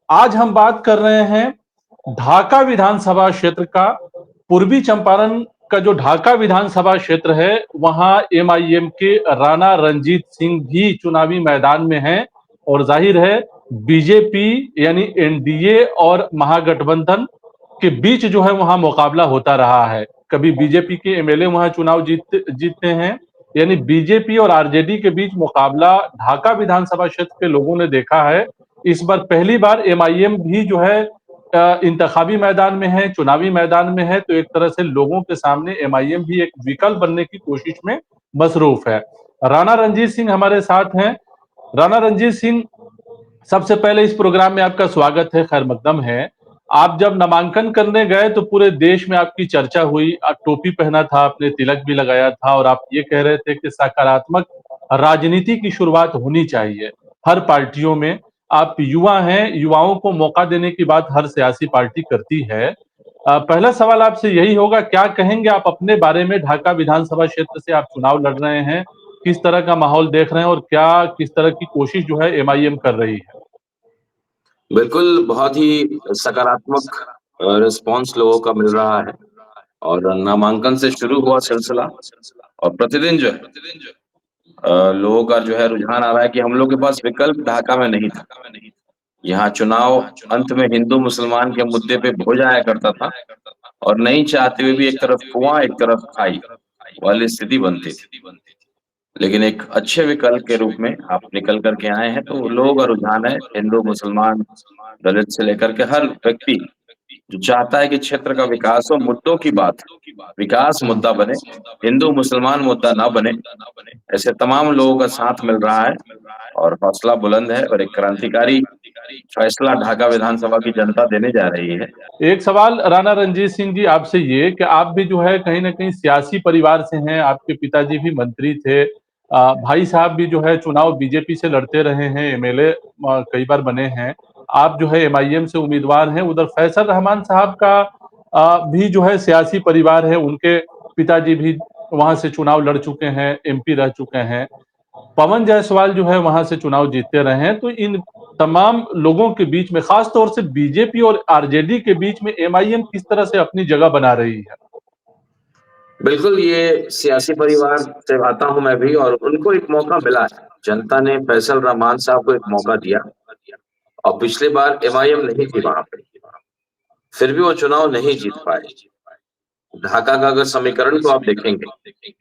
आज हम बात कर रहे हैं ढाका विधानसभा क्षेत्र का। पूर्वी चंपारण का जो ढाका विधानसभा क्षेत्र है, वहां एमआईएम के राणा रणजीत सिंह भी चुनावी मैदान में हैं और जाहिर है बीजेपी यानी एनडीए और महागठबंधन के बीच जो है वहां मुकाबला होता रहा है। कभी बीजेपी के एमएलए वहां चुनाव जीतते हैं, यानी बीजेपी और आरजेडी के बीच मुकाबला ढाका विधानसभा क्षेत्र के लोगों ने देखा है। इस बार पहली बार एमआईएम भी जो है इंतखाबी मैदान में है, चुनावी मैदान में है, तो एक तरह से लोगों के सामने एमआईएम भी एक विकल्प बनने की कोशिश में मसरूफ है। राणा रणजीत सिंह हमारे साथ हैं। राणा रणजीत सिंह, सबसे पहले इस प्रोग्राम में आपका स्वागत है, खैर मकदम है। आप जब नामांकन करने गए तो पूरे देश में आपकी चर्चा हुई। आप टोपी पहना था, आपने तिलक भी लगाया था और आप ये कह रहे थे कि सकारात्मक राजनीति की शुरुआत होनी चाहिए हर पार्टियों में। आप युवा हैं, युवाओं को मौका देने की बात हर सियासी पार्टी करती है। पहला सवाल आपसे यही होगा, क्या कहेंगे आप अपने बारे में? ढाका विधानसभा क्षेत्र से आप चुनाव लड़ रहे हैं, किस तरह का माहौल देख रहे हैं और क्या किस तरह की कोशिश जो है एमआईएम कर रही है? बिल्कुल, बहुत ही सकारात्मक रिस्पॉन्स लोगों का मिल रहा है और नामांकन से शुरू हुआ सिलसिला और प्रतिदिन जो है लोगों का जो है रुझान आ रहा है कि हम लोग के पास विकल्प ढाका में नहीं था। यहाँ चुनाव अंत में हिंदू मुसलमान के मुद्दे पे हो जाया करता था और नहीं चाहते हुए भी एक तरफ कुआं एक तरफ खाई वाली स्थिति बनती थी। लेकिन एक अच्छे विकल्प के रूप में आप निकल करके आए हैं, तो लोगों का रुझान है हिंदू मुसलमान दलित से लेकर के हर व्यक्ति जो चाहता है कि क्षेत्र का विकास हो, मुद्दों की बात विकास मुद्दा बने, हिंदू मुसलमान मुद्दा ना बने, ऐसे तमाम लोगों का साथ मिल रहा है और हौसला बुलंद है और एक क्रांतिकारी फैसला ढाका विधानसभा की जनता देने जा रही है। एक सवाल राणा रणजीत सिंह जी आपसे ये कि आप भी जो है कहीं न कहीं सियासी परिवार से हैं, आपके पिताजी भी मंत्री थे। भाई साहब भी जो है चुनाव बीजेपी से लड़ते रहे हैं, एमएलए कई बार बने हैं। आप जो है एमआईएम से उम्मीदवार हैं। उधर फैसल रहमान साहब का भी जो है सियासी परिवार है, उनके पिताजी भी वहाँ से चुनाव लड़ चुके हैं, एमपी रह चुके हैं। पवन जायसवाल जो है वहां से चुनाव जीतते रहे हैं। तो इन तमाम लोगों के बीच में, खास तौर से बीजेपी और आरजेडी के बीच में, एमआईएम किस तरह से अपनी जगह बना रही है? बिल्कुल, ये सियासी परिवार से आता हूं मैं भी और उनको एक मौका मिला है। जनता ने फैसल रहमान साहब को एक मौका दिया और पिछली बार एमआईएम नहीं थी वहां पे, फिर भी वो चुनाव नहीं जीत पाए। ढाका का अगर समीकरण को आप देखेंगे,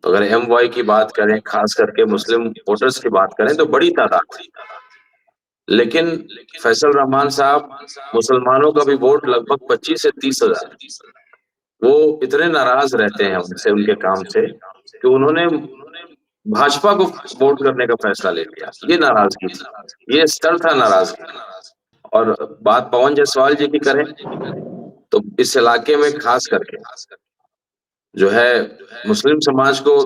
तो अगर एमवाई की बात करें, खास करके मुस्लिम वोटर्स की बात करें, तो बड़ी तादाद थी। लेकिन फैसल रहमान साहब, मुसलमानों का भी वोट लगभग 25 से 30 हजार, वो इतने नाराज रहते हैं उनसे, उनके काम से, कि उन्होंने भाजपा को वोट करने का फैसला ले लिया। ये नाराजगी थी, ये स्तर था नाराजगी। और बात पवन जायसवाल जी की करें, तो इस इलाके में खास करके जो है मुस्लिम समाज को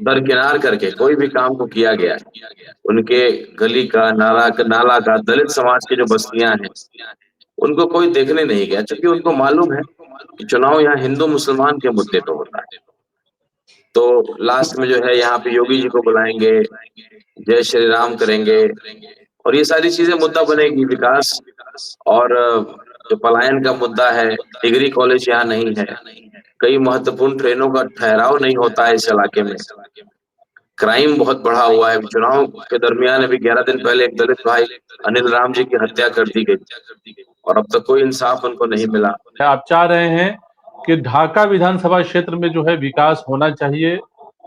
दरकिनार करके कोई भी काम को किया गया है। उनके गली का नाला का दलित समाज की जो बस्तियां हैं, उनको कोई देखने नहीं गया, क्योंकि उनको मालूम है कि चुनाव यहाँ हिंदू मुसलमान के मुद्दे पे होता है। तो लास्ट में जो है यहाँ पे योगी जी को बुलाएंगे, जय श्री राम करेंगे और ये सारी चीजें मुद्दा बनेगी, विकास। और जो पलायन का मुद्दा है, डिग्री कॉलेज यहाँ नहीं है, कई महत्वपूर्ण ट्रेनों का ठहराव नहीं होता है इस इलाके में, क्राइम बहुत बढ़ा हुआ है। चुनाव के दरमियान अभी 11 दिन पहले एक दलित भाई अनिल राम जी की हत्या कर दी गई और अब तक कोई इंसाफ उनको नहीं मिला। आप चाह रहे हैं कि ढाका विधानसभा क्षेत्र में जो है विकास होना चाहिए,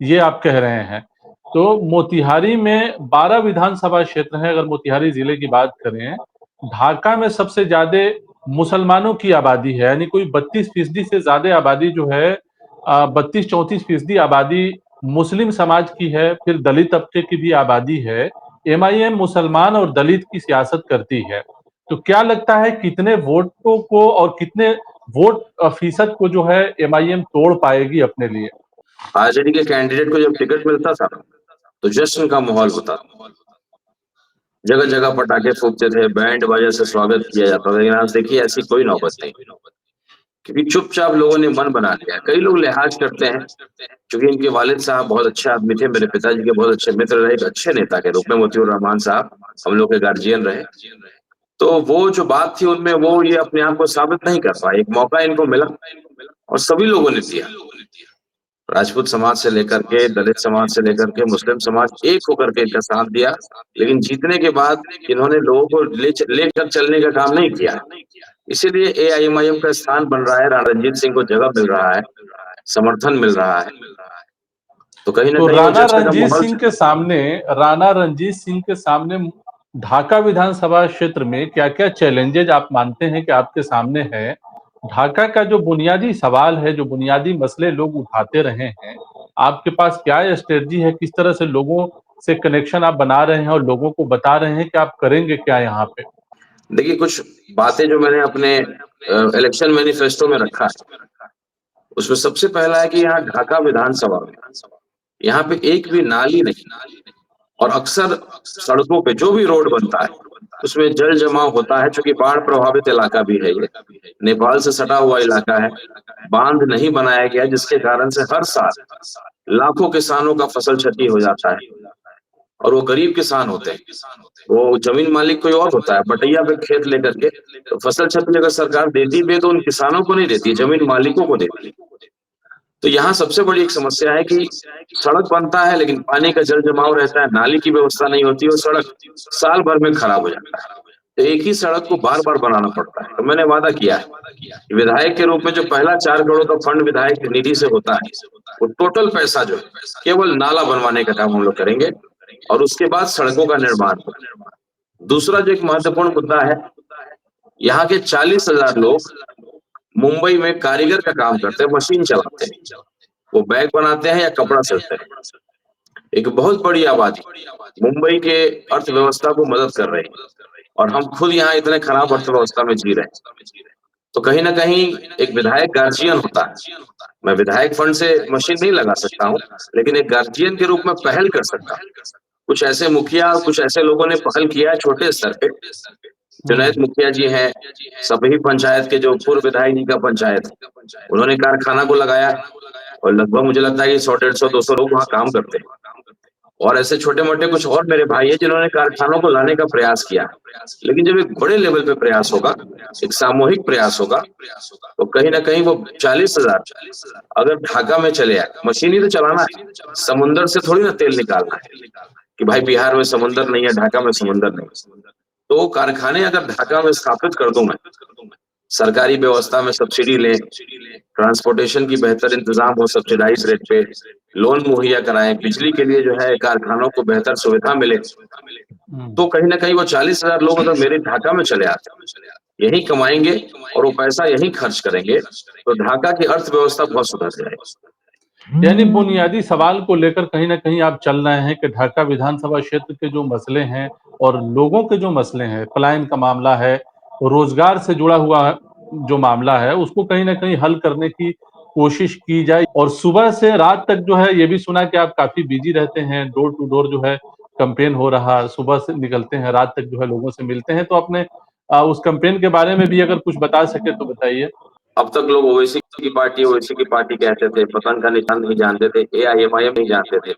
ये आप कह रहे हैं। तो मोतिहारी में 12 विधानसभा क्षेत्र हैं। अगर मोतिहारी जिले की बात करें, ढाका में सबसे ज्यादा मुसलमानों की आबादी है, यानी कोई 32% से ज्यादा आबादी जो है, 32-34% आबादी मुस्लिम समाज की है। फिर दलित तबके की भी आबादी है। एमआईएम मुसलमान और दलित की सियासत करती है। तो क्या लगता है कितने वोटों को और कितने वोट फीसद को जो है एमआईएम तोड़ पाएगी अपने लिए? आरजेडी के कैंडिडेट को जब टिकट मिलता था, तो जश्न का माहौल होता था, जगह जगह पटाखे फूकते थे, बैंड बाजा से स्वागत किया जाता था। लेकिन आज देखिए ऐसी कोई नौबत नहीं, क्योंकि चुपचाप लोगों ने मन बना लिया। कई लोग लिहाज करते हैं, क्योंकि इनके वालिद साहब बहुत अच्छे आदमी थे, मेरे पिताजी के बहुत अच्छे मित्र रहे, एक अच्छे नेता के रूप में मोतियूर रहमान साहब हम लोग के गार्जियन रहे। तो वो जो बात थी उनमें, वो ये अपने आप को साबित नहीं कर पाए। एक मौका इनको मिला और सभी लोगों ने दिया। राजपूत समाज से लेकर के, दलित समाज से लेकर के, मुस्लिम समाज एक होकर के इनका साथ दिया। लेकिन जीतने के बाद इन्होंने लोगों को लेकर चलने का काम नहीं किया। इसीलिए एआईएमआईएम का स्थान बन रहा है, राणा रणजीत सिंह को जगह मिल रहा है, समर्थन मिल रहा है। तो कहीं ना तो कहीं वो जश्न का माहौल। राणा रणजीत सिंह के सामने ढाका विधानसभा क्षेत्र में क्या-क्या चैलेंजेज आप मानते हैं कि आपके सामने है? ढाका का जो बुनियादी सवाल है, जो बुनियादी मसले लोग उठाते रहे हैं, आपके पास क्या स्ट्रेटजी है? किस तरह से लोगों से कनेक्शन आप बना रहे हैं और लोगों को बता रहे हैं कि आप करेंगे क्या यहाँ पे? देखिए, कुछ बातें जो मैंने अपने इलेक्शन मैनिफेस्टो में रखा है, उसमें सबसे पहला है कि यहाँ ढाका विधानसभा में यहाँ पे एक भी नाली नहीं। और अक्सर सड़कों पे जो भी रोड बनता है उसमें जल जमाव होता है, चूंकि बाढ़ प्रभावित इलाका भी है ये, नेपाल से सटा हुआ इलाका है। बांध नहीं बनाया गया, जिसके कारण से हर साल लाखों किसानों का फसल क्षति हो जाता है। और वो गरीब किसान होते हैं, वो जमीन मालिक कोई और होता है, बटैया पे खेत लेकर के। तो फसल क्षति अगर सरकार देती भी है तो उन किसानों को नहीं देती, जमीन मालिकों को देती है। तो यहाँ सबसे बड़ी एक समस्या है कि सड़क बनता है लेकिन पानी का जल जमाव रहता है, नाली की व्यवस्था नहीं होती और सड़क साल भर में खराब हो जाता है। तो एक ही सड़क को बार बार बनाना पड़ता है। तो मैंने वादा किया है कि विधायक के रूप में जो पहला 4 करोड़ का फंड विधायक निधि से होता है, वो टोटल पैसा जो है केवल नाला बनवाने का काम हम लोग करेंगे और उसके बाद सड़कों का निर्माण होगा। दूसरा जो एक महत्वपूर्ण मुद्दा है, यहाँ के 40,000 लोग मुंबई में कारीगर का काम करते हैं, मशीन चलाते हैं। वो बैग बनाते हैं या कपड़ा सिलते हैं। एक बहुत बड़ी आबादी मुंबई के अर्थव्यवस्था को मदद कर रही है और हम खुद यहाँ इतने खराब अर्थव्यवस्था में जी रहे हैं। तो कहीं ना कहीं एक विधायक गार्जियन होता है। मैं विधायक फंड से मशीन नहीं लगा सकता हूँ, लेकिन एक गार्जियन के रूप में पहल कर सकता हूँ। कुछ ऐसे मुखिया, कुछ ऐसे लोगों ने पहल किया है छोटे स्तर पे। जुनैद मुखिया जी हैं, सभी पंचायत के जो पूर्व विधायक जी का पंचायत, उन्होंने कारखाना को लगाया और लगभग मुझे लगता है कि 100, 150, 200 लोग वहाँ काम करते हैं। और ऐसे छोटे-मोटे कुछ और मेरे भाई हैं जिन्होंने कारखानों को लाने का प्रयास किया। लेकिन जब एक बड़े लेवल पे प्रयास होगा, एक सामूहिक प्रयास होगा, तो कहीं न कहीं वो 40,000 अगर ढाका में चले आए, मशीन ही तो चलाना है, समुंदर से थोड़ी ना तेल निकालना है कि भाई बिहार में समुंदर नहीं है, ढाका में समुंदर नहीं है। तो कारखाने अगर ढाका में स्थापित कर दूं मैं, सरकारी व्यवस्था में सब्सिडी लें, ट्रांसपोर्टेशन की बेहतर इंतजाम हो सब्सिडाइज रेट पे, लोन मुहैया कराएं, बिजली के लिए जो है कारखानों को बेहतर सुविधा मिले, तो कहीं ना कहीं वो 40,000 लोग अगर मेरे ढाका में चले आते, यही कमाएंगे और वो पैसा यही खर्च करेंगे, तो ढाका की अर्थव्यवस्था बहुत सुधर जाएगी। यानी बुनियादी सवाल को लेकर कहीं न कहीं आप चल रहे हैं कि ढाका विधानसभा क्षेत्र के जो मसले हैं और लोगों के जो मसले हैं, पलायन का मामला है, रोजगार से जुड़ा हुआ जो मामला है, उसको कहीं न कहीं हल करने की कोशिश की जाए। और सुबह से रात तक जो है ये भी सुना कि आप काफ़ी बिज़ी रहते हैं, डोर टू डोर जो है कैंपेन हो रहा, सुबह से निकलते हैं, रात तक जो है लोगों से मिलते हैं। तो अपने उस कैंपेन के बारे में भी अगर कुछ बता सकें तो बताइए? अब तक लोग ओवैसी की पार्टी कहते थे, पतंग का निशान नहीं जानते थे, एआईएमआईएम नहीं जानते थे।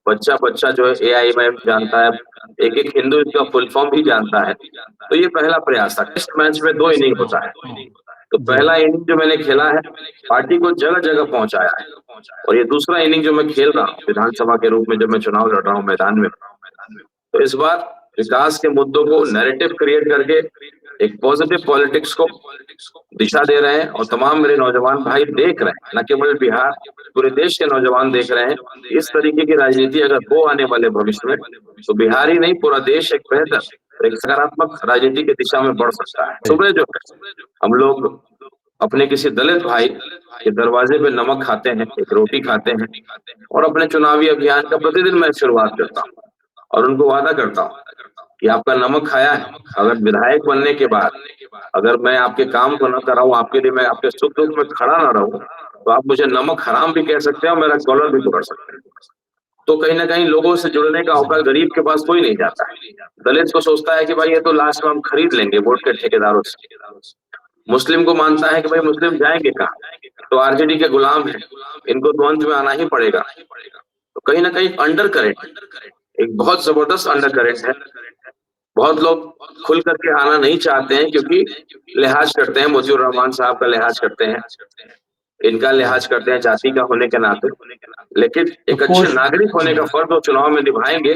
बच्चा-बच्चा जो है एआईएमआईएम जानता है, एक-एक हिंदू इसका फुल फॉर्म भी जानता है। तो ये पहला प्रयास था। टेस्ट मैच में 2 इनिंग होता है। तो पहला इनिंग जो मैंने खेला है, पार्टी को जगह-जगह पहुँचाया है। और ये दूसरा इनिंग जो मैं खेल रहा हूँ, विधानसभा के रूप में जब मैं चुनाव लड़ रहा हूँ मैदान में, तो इस बार विकास के मुद्दों को नैरेटिव क्रिएट करके एक पॉजिटिव पॉलिटिक्स को दिशा दे रहे हैं। और तमाम मेरे नौजवान भाई देख रहे हैं, न केवल बिहार, पूरे देश के नौजवान देख रहे हैं, इस तरीके की राजनीति अगर हो आने वाले भविष्य में, तो बिहार ही नहीं पूरा देश एक बेहतर, एक सकारात्मक राजनीति की दिशा में बढ़ सकता है। सुबह जो है हम लोग अपने किसी दलित भाई के दरवाजे पे नमक खाते हैं, एक रोटी खाते हैं और अपने चुनावी अभियान का प्रतिदिन मैं शुरुआत करता हूँ और उनको वादा करता हूँ कि आपका नमक खाया है। अगर विधायक बनने के बाद अगर मैं आपके काम को न कराऊं, आपके लिए मैं आपके सुख दुख में खड़ा ना रहूं, तो आप मुझे नमक हराम भी कह सकते हैं और मेरा कॉलर भी पकड़ सकते हैं। तो कहीं ना कहीं लोगों से जुड़ने का अवसर गरीब के पास कोई नहीं जाता है। दलित को सोचता है कि भाई ये तो लास्ट में हम खरीद लेंगे वोट के ठेकेदारों से। मुस्लिम को मानता है कि भाई मुस्लिम जाएंगे कहाँ, तो आरजेडी के गुलाम है, इनको तो अंत में आना ही पड़ेगा। तो कहीं ना कहीं अंडर करेंट, एक बहुत जबरदस्त अंडर करेंट है बहुत लोग खुल करके आना नहीं चाहते हैं क्योंकि लिहाज करते हैं, मोतियूर रहमान साहब का लिहाज करते हैं, इनका लिहाज करते हैं जाति का होने के नाते। लेकिन तो एक अच्छे कोश नागरिक होने का फर्ज वो चुनाव में निभाएंगे।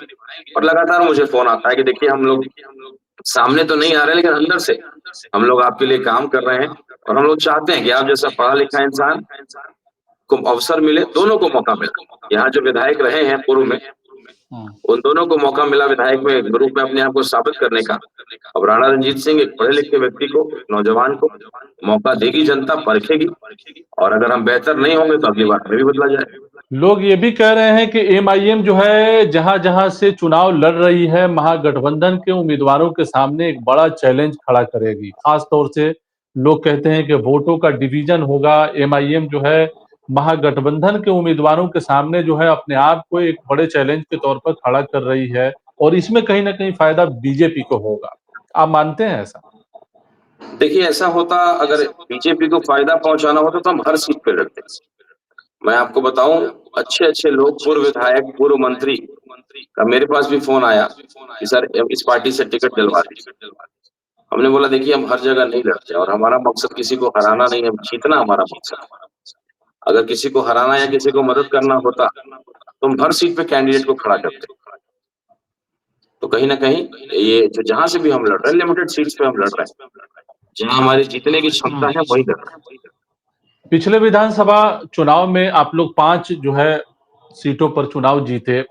और लगातार मुझे फोन आता है कि देखिए हम लोग सामने तो नहीं आ रहे लेकिन अंदर से हम लोग आपके लिए काम कर रहे हैं और हम लोग चाहते हैं कि आप जैसा पढ़ा लिखा इंसान को अवसर मिले, दोनों को मौका मिले। यहाँ जो विधायक रहे हैं पूर्व में, उन दोनों को मौका मिला विधायक में रूप में अपने आप को साबित करने का। अब राणा रंजीत सिंह एक पढ़े लिखे व्यक्ति को, नौजवान को मौका देगी जनता, परखेगी, और अगर हम बेहतर नहीं होंगे तो अगली बार हमें भी बदला जाए। लोग ये भी कह रहे हैं कि एमआईएम जो है जहां-जहां से चुनाव लड़ रही है, महागठबंधन के उम्मीदवारों के सामने एक बड़ा चैलेंज खड़ा करेगी। खास तौर से लोग कहते हैं कि वोटों का डिवीजन होगा। एमआईएम जो है महागठबंधन के उम्मीदवारों के सामने जो है अपने आप को एक बड़े चैलेंज के तौर पर खड़ा कर रही है और इसमें कहीं न कहीं फायदा बीजेपी को होगा। आप मानते हैं ऐसा? देखिए ऐसा होता, अगर बीजेपी को फायदा पहुंचाना होता तो हम हर सीट पे लड़ते। मैं आपको बताऊं, अच्छे-अच्छे लोग, पूर्व विधायक, पूर्व मंत्री का मेरे पास भी फोन आया कि सर इस पार्टी से टिकट दिलवा दीजिए। हमने बोला देखिए हम हर जगह नहीं लड़ते और हमारा मकसद किसी को हराना नहीं है, जीतना हमारा मकसद है। अगर किसी को हराना या किसी को मदद करना होता तो हम हर सीट पे कैंडिडेट को खड़ा करते। तो कहीं ना कहीं ये जो जहां से भी हम लड़ रहे हैं, लिमिटेड सीट्स पे हम लड़ रहे हैं, जहां हमारी जीतने की क्षमता है वही लड़ रहे हैं। पिछले विधानसभा चुनाव में आप लोग 5 जो है सीटों पर चुनाव जीते।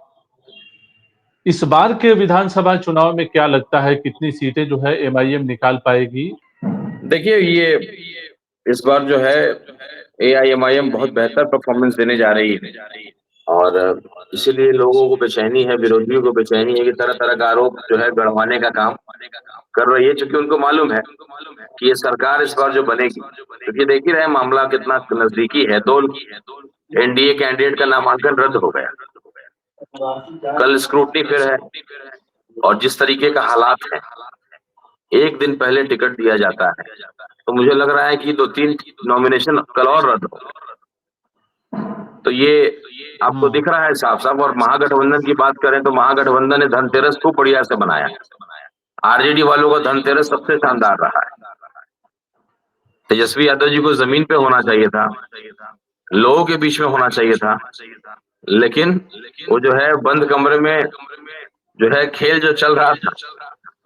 इस बार के विधानसभा चुनाव में क्या लगता है कितनी सीटें जो है एमआईएम निकाल पाएगी? देखिए ये इस बार जो है एआईएमआईएम बहुत बेहतर परफॉर्मेंस देने जा रही है और इसीलिए लोगों को बेचैनी है, विरोधियों को बेचैनी है कि तरह तरह का आरोप जो है गढ़वाने का काम कर रही है, क्योंकि उनको मालूम है कि ये सरकार इस बार जो बनेगी, क्योंकि देख ही रहे मामला कितना नजदीकी है। दो एनडीए कैंडिडेट का नामांकन रद्द हो गया, कल स्क्रूटनी फिर है, और जिस तरीके का हालात है, एक दिन पहले टिकट दिया जाता है, तो मुझे लग रहा है कि 2-3 नॉमिनेशन कल और रद्द हो। तो ये आपको दिख रहा है साफ साफ। और महागठबंधन की बात करें तो महागठबंधन ने धनतेरस खूब बढ़िया से बनाया। आरजेडी वालों का धनतेरस सबसे शानदार रहा है। तेजस्वी यादव जी को जमीन पे होना चाहिए था, लोगों के बीच में होना चाहिए था, लेकिन वो जो है बंद कमरे में जो है खेल जो चल रहा था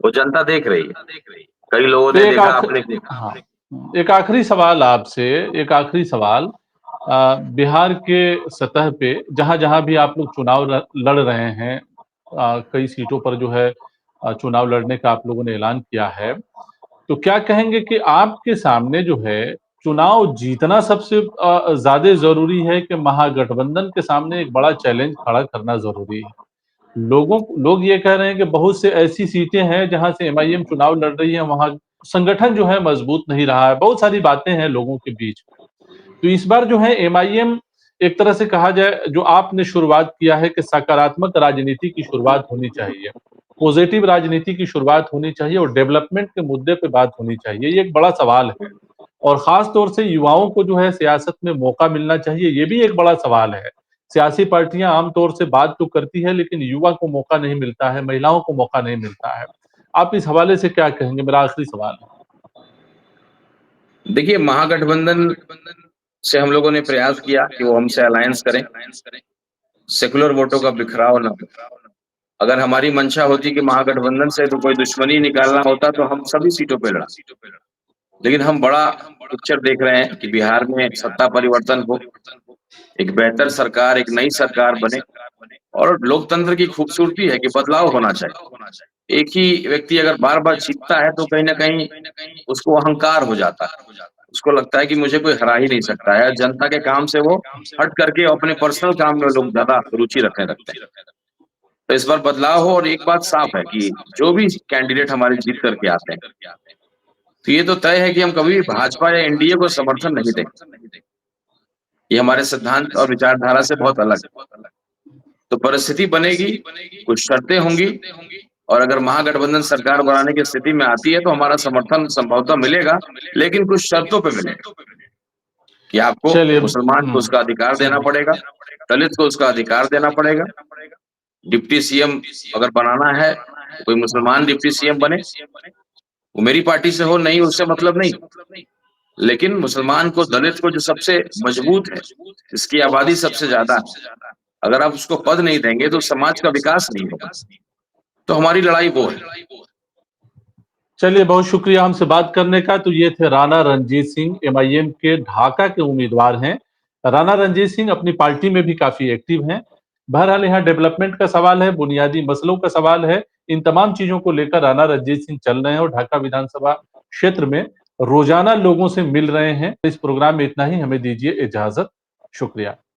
वो जनता देख रही है। कई लोगों तो ने देखा अपने। हाँ, एक आखिरी सवाल आपसे, एक आखिरी सवाल। बिहार के सतह पे जहां-जहां भी आप लोग चुनाव लड़ रहे हैं, कई सीटों पर जो है चुनाव लड़ने का आप लोगों ने ऐलान किया है। तो क्या कहेंगे कि आपके सामने जो है चुनाव जीतना सबसे ज़्यादा ज़रूरी है कि महागठबंधन के सामने एक बड़ा चैलेंज खड़ा करना ज़रूरी है? लोग ये कह रहे हैं कि बहुत से ऐसी सीटें हैं जहां से एमआईएम चुनाव लड़ रही है, वहां संगठन जो है मजबूत नहीं रहा है। बहुत सारी बातें हैं लोगों के बीच। तो इस बार जो है एमआईएम एक तरह से कहा जाए, जो आपने शुरुआत किया है कि सकारात्मक राजनीति की शुरुआत होनी चाहिए, पॉजिटिव राजनीति की शुरुआत होनी चाहिए और डेवलपमेंट के मुद्दे पे बात होनी चाहिए। ये एक बड़ा सवाल है और खास तौर से युवाओं को जो है सियासत में मौका मिलना चाहिए, ये भी एक बड़ा सवाल है। सियासी पार्टियां आमतौर से बात तो करती है लेकिन युवा को मौका नहीं मिलता है, महिलाओं को मौका नहीं मिलता है। आप इस हवाले से क्या कहेंगे? मेरा आखिरी सवाल है। देखिए महागठबंधन से हम लोगों ने प्रयास किया कि वो हमसे अलायंस करें, सेकुलर वोटों का बिखराव न हो। अगर हमारी मंशा होती कि महागठबंधन से तो कोई दुश्मनी निकालना होता तो हम सभी सीटों पे लड़ा, लेकिन हम बड़ा पिक्चर देख रहे हैं कि बिहार में सत्ता परिवर्तन हो, एक बेहतर सरकार, एक नई सरकार बने। और लोकतंत्र की खूबसूरती है कि बदलाव होना चाहिए। एक ही व्यक्ति अगर बार बार जीतता है तो कहीं ना कहीं उसको अहंकार हो जाता है, उसको लगता है कि मुझे कोई हरा ही नहीं सकता है। जनता के काम से वो हट करके अपने पर्सनल काम में लोग ज्यादा रुचि रखने लगते हैं। तो इस बार बदलाव हो, और एक बात साफ है कि जो भी कैंडिडेट हमारे जीत करके आते हैं, तो ये तो तय है कि हम कभी भी भाजपा या एनडीए को समर्थन नहीं देंगे। ये हमारे सिद्धांत और विचारधारा से बहुत अलग है। तो परिस्थिति बनेगी, कुछ शर्तें होंगी, और अगर महागठबंधन सरकार बनाने की स्थिति में आती है तो हमारा समर्थन संभवतः मिलेगा, लेकिन कुछ शर्तों पे मिलेगा कि आपको चलिए। मुसलमान को उसका अधिकार देना पड़ेगा, दलित को उसका अधिकार देना पड़ेगा, डिप्टी सीएम अगर बनाना है कोई मुसलमान डिप्टी सीएम बने, वो मेरी पार्टी से हो नहीं, उससे मतलब नहीं, लेकिन मुसलमान को, दलित को, जो सबसे मजबूत है, जिसकी आबादी सबसे ज्यादा है, अगर आप उसको पद नहीं देंगे तो समाज का विकास नहीं होगा। तो हमारी लड़ाई वो है। चलिए, बहुत शुक्रिया हमसे बात करने का। तो ये थे राणा रणजीत सिंह, एमआईएम के ढाका के उम्मीदवार हैं। राणा रणजीत सिंह अपनी पार्टी में भी काफी एक्टिव हैं। बहरहाल यहाँ डेवलपमेंट का सवाल है, बुनियादी मसलों का सवाल है। इन तमाम चीजों को लेकर राणा रणजीत सिंह चल रहे हैं और ढाका विधानसभा क्षेत्र में रोजाना लोगों से मिल रहे हैं। इस प्रोग्राम में इतना ही, हमें दीजिए इजाजत। शुक्रिया।